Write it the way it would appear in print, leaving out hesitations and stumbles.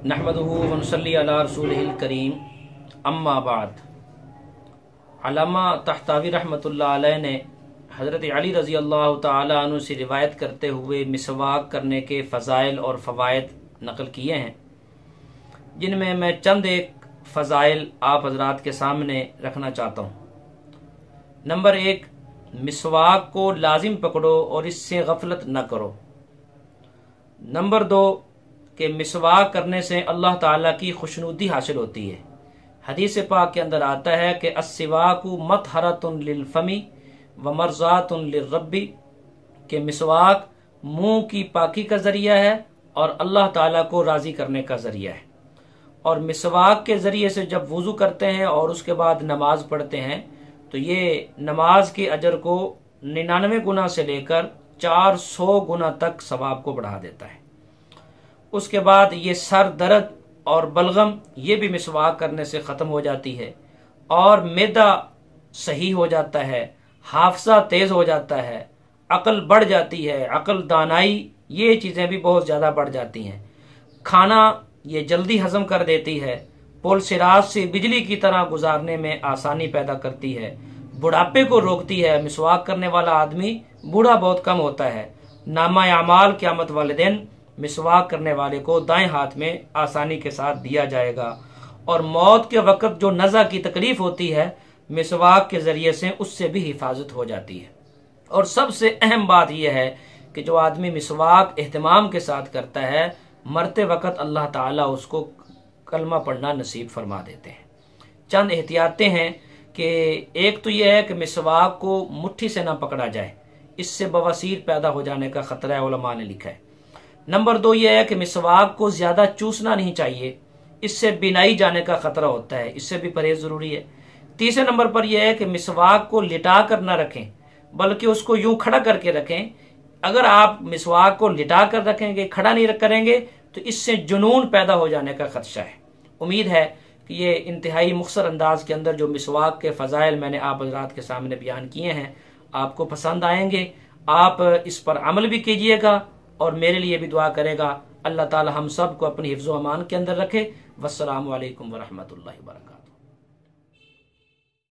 नहमदुहु व नुसल्ली अला रसूलिहिल करीम, अम्मा बाद। अल्लामा तहतावी रहमतुल्लाह अलैह ने हज़रत अली रज़ी अल्लाह तआला अन्हु से रिवायत करते हुए मिसवाक करने के फ़ज़ाइल और फ़वाइद नकल किए हैं, जिनमें मैं चंद एक फ़ज़ाइल आप हज़रात के सामने रखना चाहता हूँ। नंबर 1, मिसवाक को लाजिम पकड़ो और इससे गफलत न करो। नंबर 2, कि मिसवाक करने से अल्लाह ताला की खुशनुदी हासिल होती है। हदीस पाक के अंदर आता है कि अस्सिवाकु मतहरतुन लिलफमी व मरज़ातुन लिर्रब्बी, के मिसवाक मुंह की पाकी का जरिया है और अल्लाह ताला को राजी करने का जरिया है। और मिसवाक के जरिए से जब वुजू करते हैं और उसके बाद नमाज पढ़ते हैं तो ये नमाज के अजर को 99 गुना से लेकर 400 गुना तक सवाब को बढ़ा देता है। उसके बाद ये सर दर्द और बलगम ये भी मिसवाक करने से ख़त्म हो जाती है, और मैदा सही हो जाता है, हाफजा तेज़ हो जाता है, अकल बढ़ जाती है, अकल दानाई ये चीज़ें भी बहुत ज़्यादा बढ़ जाती हैं। खाना ये जल्दी हजम कर देती है, पुल सिराज से बिजली की तरह गुजारने में आसानी पैदा करती है, बुढ़ापे को रोकती है। मिसवाक करने वाला आदमी बूढ़ा बहुत कम होता है। नामा अमाल क़यामत वाले दिन मिसवाक करने वाले को दाएं हाथ में आसानी के साथ दिया जाएगा, और मौत के वक्त जो नज़ा की तकलीफ होती है मिसवाक के जरिए से उससे भी हिफाजत हो जाती है। और सबसे अहम बात यह है कि जो आदमी मिसवाक एहतमाम के साथ करता है, मरते वक्त अल्लाह ताला उसको कलमा पढ़ना नसीब फरमा देते हैं। चंद एहतियातें हैं कि एक तो यह है कि मिसवाक को मुट्ठी से ना पकड़ा जाए, इससे बवासीर पैदा हो जाने का खतरा है, उलमा ने लिखा है। नंबर 2 यह है कि मिसवाक को ज्यादा चूसना नहीं चाहिए, इससे बिनाई जाने का खतरा होता है, इससे भी परहेज जरूरी है। तीसरे नंबर पर यह है कि मिसवाक को लिटा कर न रखें, बल्कि उसको यूं खड़ा करके रखें। अगर आप मिसवाक को लिटा कर रखेंगे, खड़ा नहीं करेंगे, तो इससे जुनून पैदा हो जाने का खदशा है। उम्मीद है कि ये इंतहाई मुख्तसर अंदाज के अंदर जो मिसवाक के फ़ज़ाइल मैंने आप हज़रात के सामने बयान किए हैं आपको पसंद आएंगे। आप इस पर अमल भी कीजिएगा और मेरे लिए भी दुआ करेगा। अल्लाह ताला हम सब को अपनी हिफ्ज़ व अमान के अंदर रखे। वस्सलामु अलैकुम व रहमतुल्लाहि व बरकातहू।